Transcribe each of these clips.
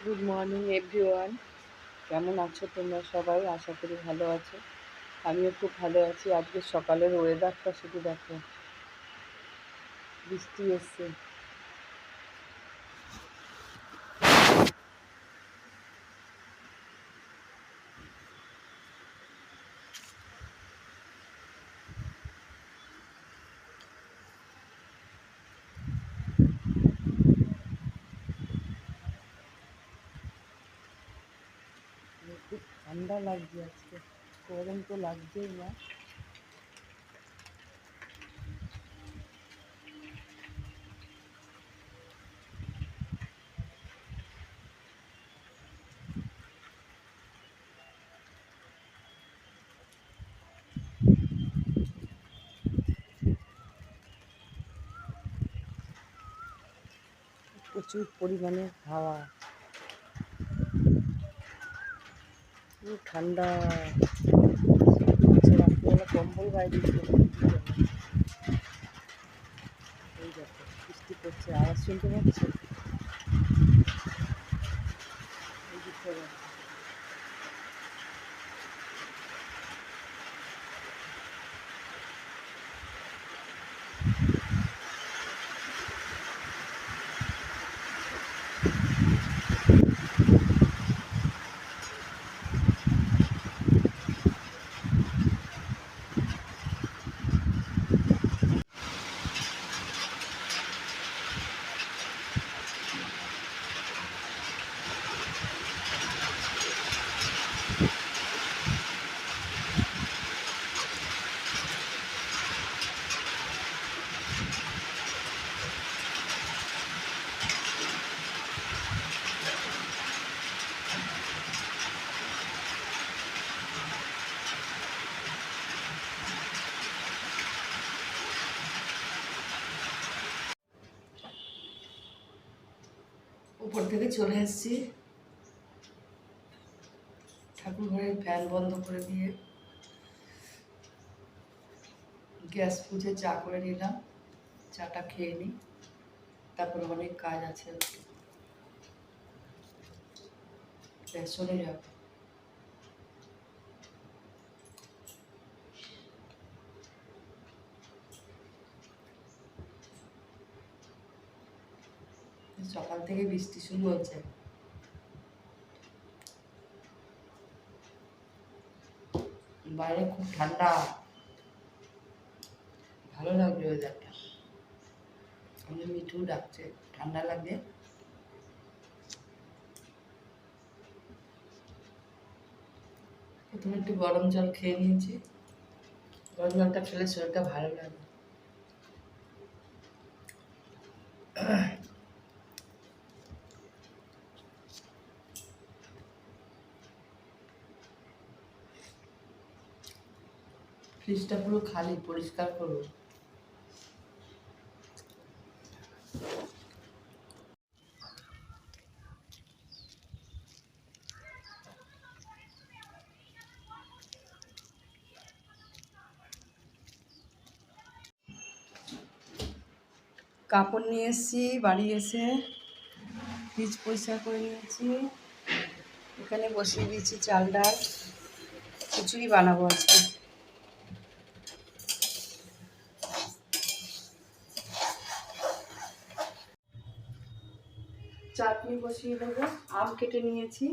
Good morning everyone. কেমন আছো তোমরা সবাই? আশা করি ভালো আছো। আমিও খুব ভালো আছি। আজকে সকালের ওয়েদারটা শুধু দেখো, বৃষ্টি এসছে। খুব ঠান্ডা লাগছে আজকে, গরম তো লাগছেই না। প্রচুর পরিমাণে হাওয়া, খুব ঠান্ডা। রাত্রিবেলা কম্বল গায়ে দিতে এই দেখো বৃষ্টি পড়ছে, আওয়াজ শুনতে পাচ্ছি। এই দিকটা দেখো। উপর থেকে চলে এসেছি, ঠাকুর ঘরের ফ্যান বন্ধ করে দিয়ে গ্যাস পুজে চা করে নিলাম। চাটা খেয়ে নিই, তারপরে অনেক কাজ আছে। রেশনে যাব। সকাল থেকে বৃষ্টি শুরু হচ্ছে। বাইরে খুব ঠান্ডা, ভালো লাগবে ওয়েদারটা। আমি মিঠু ডাকছে, ঠান্ডা লাগবে। প্রথমে একটু গরম জল খেয়ে নিয়েছি। গরম জলটা খেলে শরীরটা ভালো লাগে। ফ্রিজটা পুরো খালি, পরিষ্কার করবো। কাপড় নিয়ে এসেছি, বাড়ি এসে ফ্রিজ পরিষ্কার করে নিয়েছি। এখানে বসিয়ে দিয়েছি চাল ডাল, খিচুড়ি বানাবো আজকে। চাটনি বসিয়ে দেবো। আম কেটে নিয়েছি,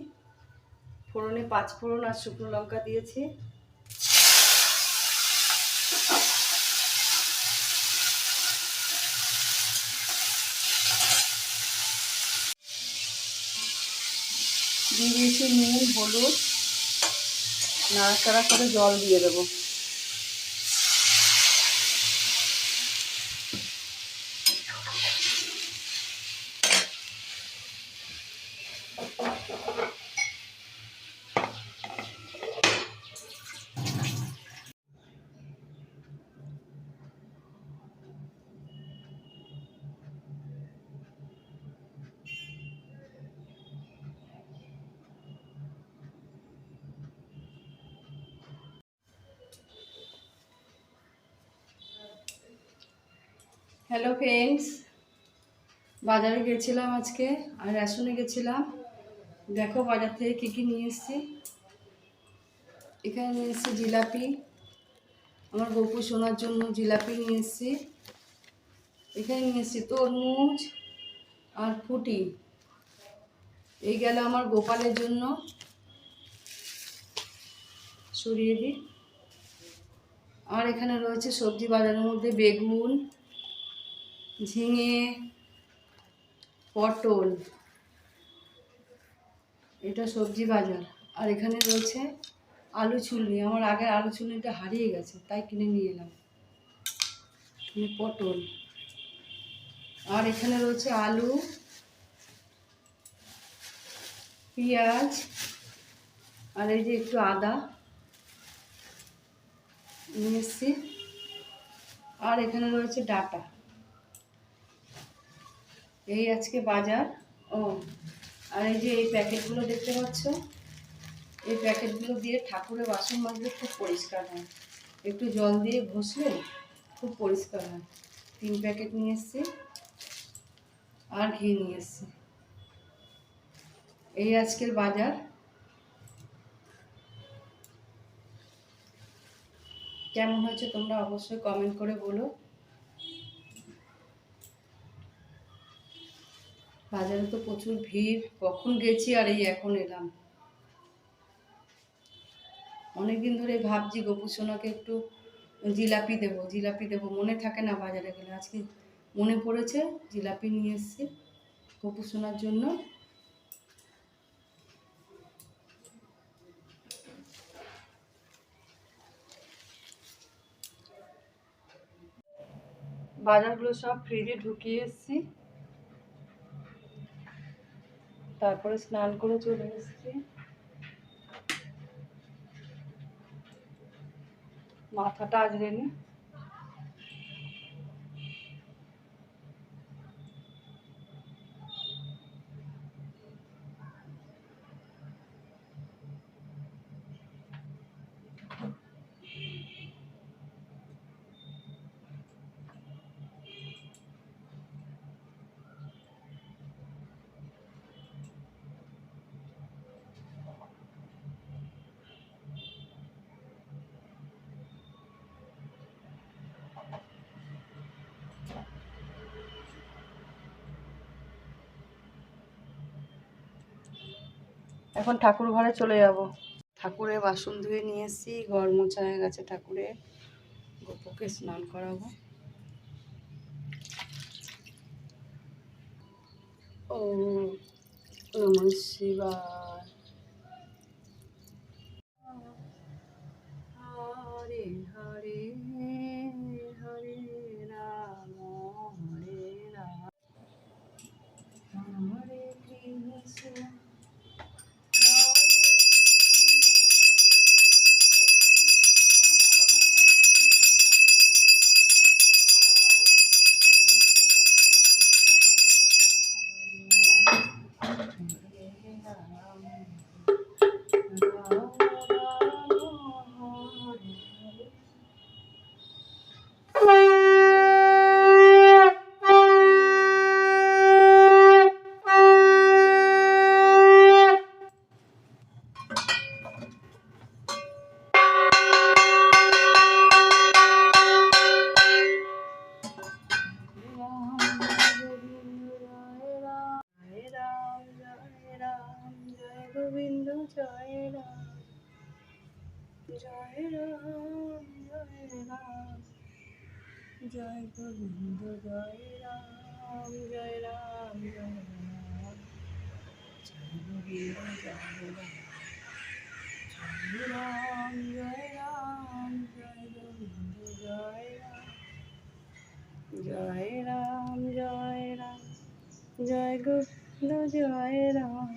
ফোড়নে 5 ফোড়ন আর শুকনো লঙ্কা দিয়েছি। দিয়ে দিয়েছি নুন, হলুদ, নাড়াচাড়া করে জল দিয়ে দেবো। হ্যালো ফ্রেন্ডস, বাজারে গেছিলাম আজকে আর রেশনে গেছিলাম। দেখো বাজার থেকে কী কী নিয়ে এসেছি। এখানে নিয়ে এসেছি জিলাপি, আমার গপু শোনার জন্য জিলাপি নিয়ে এসেছি। এখানে নিয়ে এসেছি তরমুজ আর ফুটি। এই গেল আমার গোপালের জন্য। সরিয়ে দিই। আর এখানে রয়েছে সবজি বাজারের মধ্যে বেগুন, ঝিঙে, পটল, এটা সবজি বাজার। আর এখানে রয়েছে আলু ছুলনি, আমার আগের আলু ছুলনিটা হারিয়ে গেছে তাই কিনে নিয়ে এলাম। পটল, আর এখানে রয়েছে আলু, পেঁয়াজ, আর এই যে একটু আদা নিয়ে এসছি। আর এখানে রয়েছে ডাটা। এই আজকে বাজার। ও আর এই যে এই প্যাকেটগুলো দেখতে পাচ্ছ, এই প্যাকেটগুলো দিয়ে ঠাকুরের বাসন মাজলে খুব পরিষ্কার হয়, একটু জল দিয়ে ঘষলে খুব পরিষ্কার হয়। 3 প্যাকেট নিয়ে এসছি। আর ঘি নিয়ে এসছি। এই আজকের বাজার। কেমন হয়েছে তোমরা অবশ্যই কমেন্ট করে বলো। বাজারে তো প্রচুর ভিড়, কখন গেছি আর এই এখন এলাম। অনেকদিন ধরে ভাবছি গপু সোনাকে একটু জিলাপি দেবো, মনে থাকে না বাজারে গেলে। আজকে মনে পড়েছে, জিলাপি নিয়ে এসেছি গপু সোনার জন্য। বাজারগুলো সব ফ্রিজে ঢুকিয়ে এসেছি, তারপরে স্নান করে চলে এসেছি। মাথাটা আজরে নি। এখন ঠাকুর ঘরে চলে যাব। ঠাকুরের বাসন ধুয়ে নিয়ে এসেছি, ঘর মোছা হয়ে গেছে ঠাকুরের। গপুকে স্নান করাবো। ও নমঃ শিবায়। হরে হরে হরে রাম হরে রাম হরে কৃষ্ণ গোবিন্দ জয় রাম, জয় রাম জয় রাম, জয় গোবিন্দ জয় রাম, জয় রাম জয় রাম, জয় গোবিন্দ জয় রাম, জয় রাম জয় গোবিন্দ জয় রাম, জয় রাম জয় রাম, জয় গোবিন্দ জয় রাম,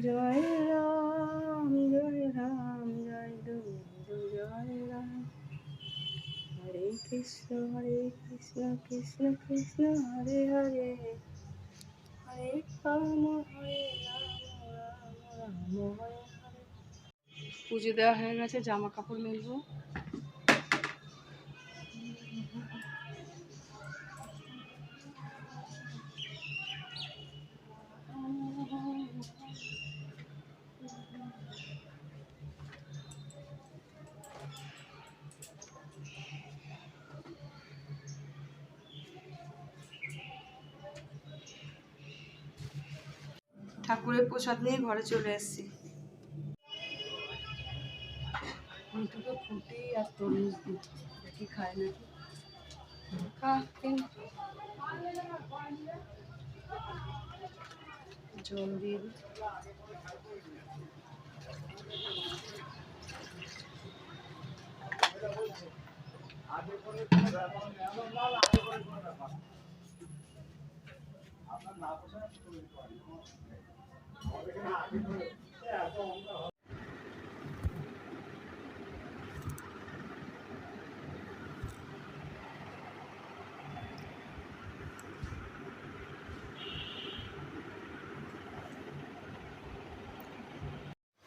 জয় রাম জয় রাম, জয় গোবিন্দ জয় রাম। হরে কৃষ্ণ কৃষ্ণ কৃষ্ণ হরে হরে, হরে রাম রাম রাম হরে হরে। পুজো দেওয়া হয়ে গেছে, জামা কাপড় মেলবো। ঠাকুরের প্রসাদ নিয়ে ঘরে চলে এসেছি। মিঠুকে ফুটি আর তরমুজ দিই, দেখি খায় নাকি। জল দিয়ে দিই।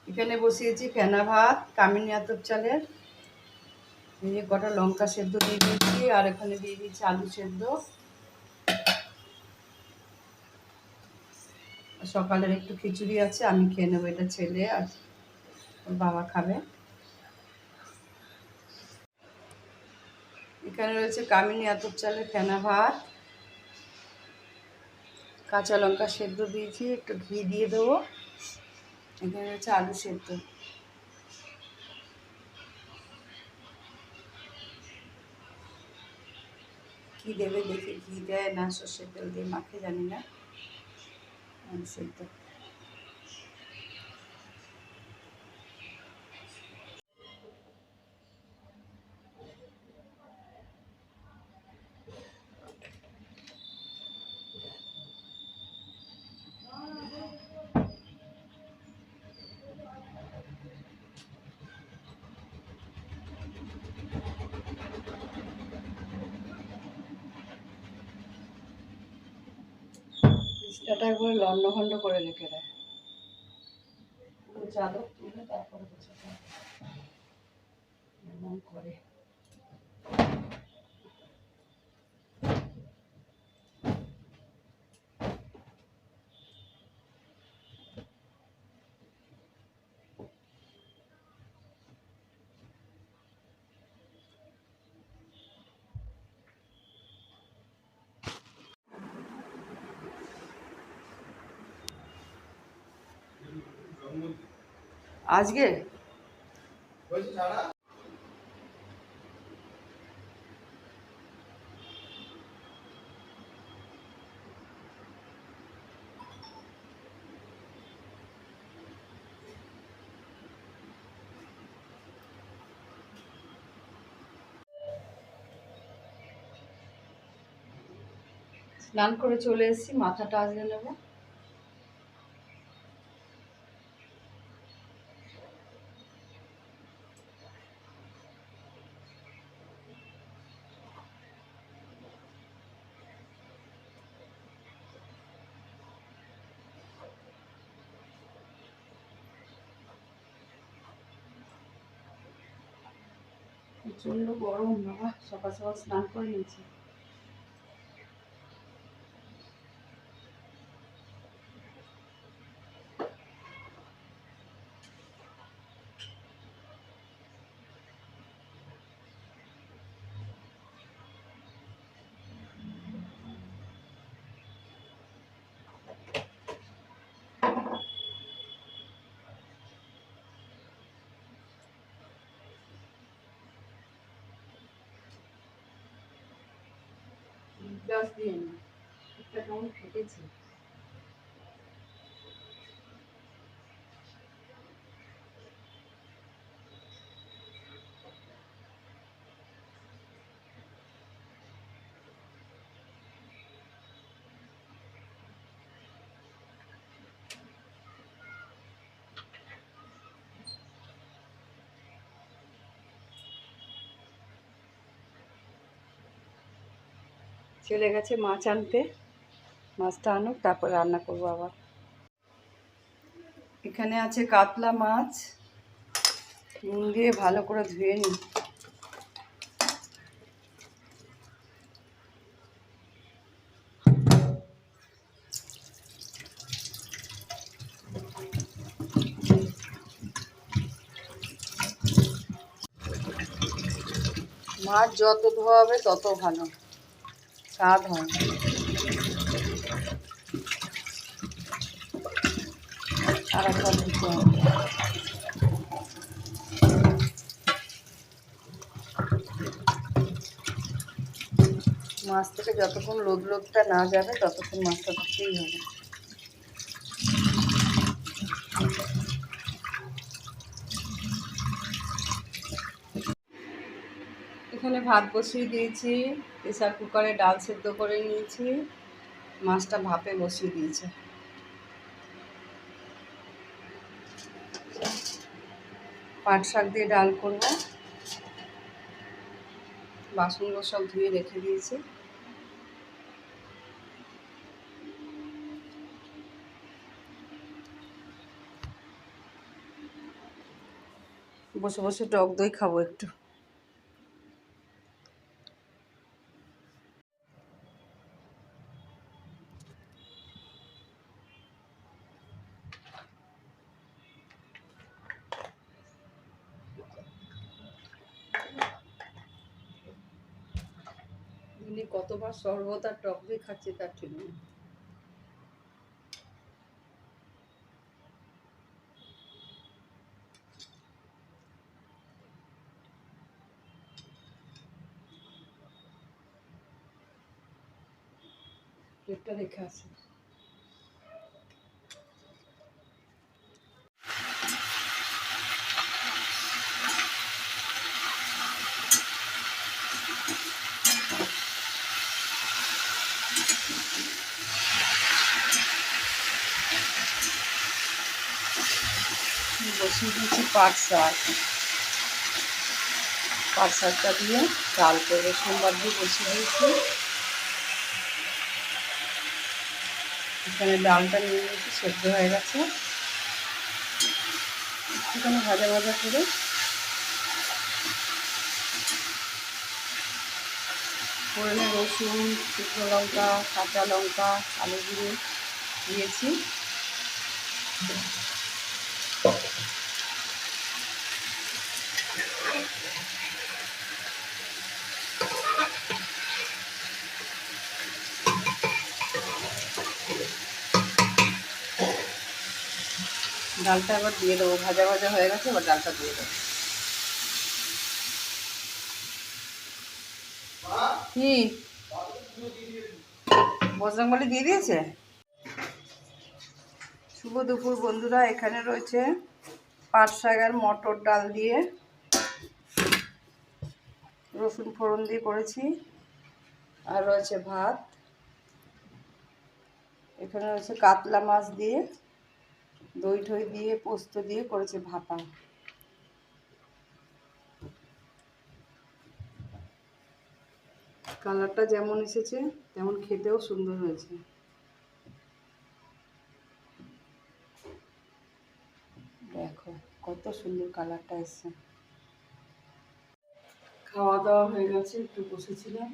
এখানে বসিয়েছি ফেনা ভাত কামিনী আতপ চালের। এই যে কটা লঙ্কা সেদ্ধ দিয়ে দিয়েছি, আর এখানে দিয়ে দিয়েছি আলু সেদ্ধ। সকালের একটু খিচুড়ি আছে, আমি খেয়ে নেবো, এটা ছেলে আর ওর বাবা খাবে। এখানে রয়েছে কামিনী আতপ চালের ফেনা ভাত, কাঁচা লঙ্কা সেদ্ধ দিয়েছি, একটু ঘি দিয়ে দেবো। এখানে রয়েছে আলু সেদ্ধ। কি দেবে দেখি, ঘি দেয় না সর্ষের তেল দিয়ে মাখে জানি না। আলু সেদ্ধ। বিছনাটা একবারে লন্ডভন্ড করে রেখে দেয়, পুরো চাদর তুলে তারপরে গোছাতে হয়, এমন করে। আজকে স্নান করে চলে এসেছি, মাথাটা আজকে নেবো। প্রচন্ড গরম বাবা, সকাল সকাল স্নান করে নিয়েছি। গ্লাস দিয়ে নি, একটা কেমন ফেটেছে। চলে গেছে মাছ আনতে, মাছটা আনুক তারপর রান্না করবো আবার। এখানে আছে কাতলা মাছ, নুন দিয়ে ভালো করে ধুয়ে নিই। মাছ যত ধোয়া হবে তত ভালো স্বাদ হয়। আর একবার দিতে হবে। মাছ থেকে যতক্ষণ লোদটা না যাবে ততক্ষণ মাছটা দিতেই হবে। এখানে ভাত বসিয়ে দিয়েছি, প্রেসার কুকারে ডাল সেদ্ধ করে নিয়েছি, মাছটা ভাপে বসিয়ে দিয়েছি। পাট শাক দিয়ে ডাল করব। বাসনগুলো সব ধুয়ে রেখে দিয়েছি। বসে বসে টক দই খাবো একটু। দিনে কতবার শরবত আর টক দই খাচ্ছি তার ঠিক নেই। প্লেটটা রেখে আসি। বসিয়ে দিয়েছি পাট শাক। পাট শাকটা দিয়ে ডাল করবো, সোমবার দিয়ে বসিয়ে দিয়েছি। এখানে ডালটা নিয়ে নিয়েছি, সেদ্ধ হয়ে গেছে। এখানে ভাজা ভাজা করে ফোড়নে রসুন, শুকনো লঙ্কা, কাঁচা লঙ্কা, কালো জিরে দিয়েছি। ডালটা এবার দিয়ে দেবো, ভাজা ভাজা হয়ে গেছে, এবার ডালটা দিয়ে দেবো। কি বজরংবলী দিয়ে দিয়েছে? শুভ দুপুর বন্ধুরা। এখানে রয়েছে পাট শাক আর মটর ডাল দিয়ে রসুন ফোড়ন দিয়ে করেছি, আর রয়েছে ভাত। এখানে রয়েছে কাতলা মাছ দিয়ে দই ঠই দিয়ে পোস্ত দিয়ে করেছে ভাপা। কালারটা যেমন এসেছে তেমন খেতেও সুন্দর হয়েছে। দেখো কত সুন্দর কালারটা এসছে। খাওয়া দাওয়া হয়ে গেছে, একটু বসেছিলাম,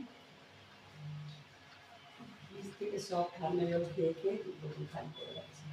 ফ্রিজ থেকে সব ঠান্ডা জল খেয়ে খেয়ে বোতল খালি করে যাচ্ছে।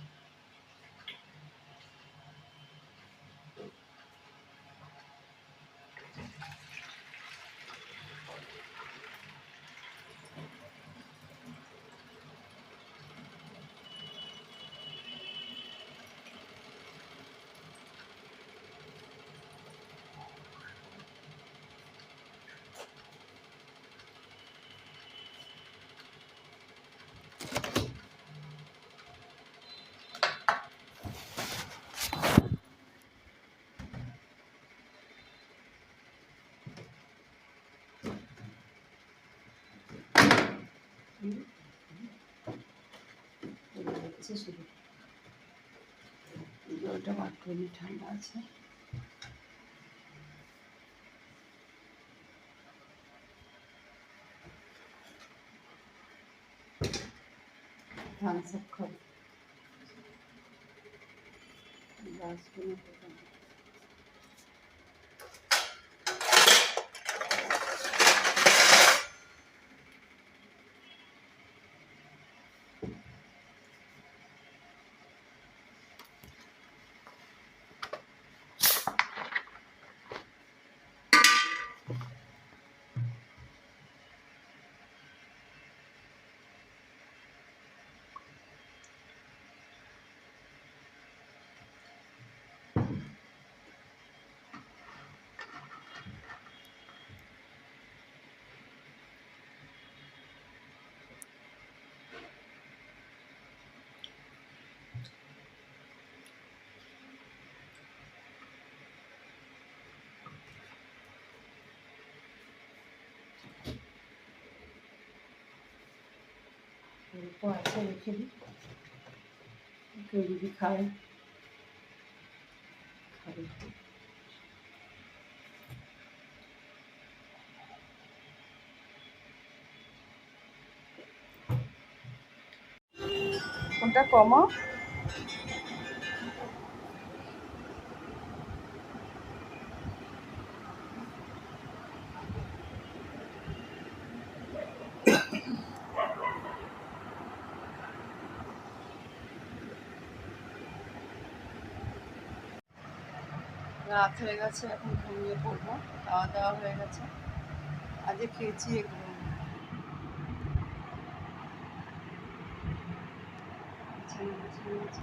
শুধু জলটা মাত্র ঠান্ডা আছে। থামস আপ খাবো, গ্লাসগুলো আছে, রেখে দিই, কেউ যদি খায় খাবে। কোনটা কমাও? রাত হয়ে গেছে, এখন ঘুমিয়ে পড়বো। খাওয়া দাওয়া হয়ে গেছে, আজকে খেয়েছি এগুলো। বিছানা গুছিয়ে নিয়েছি।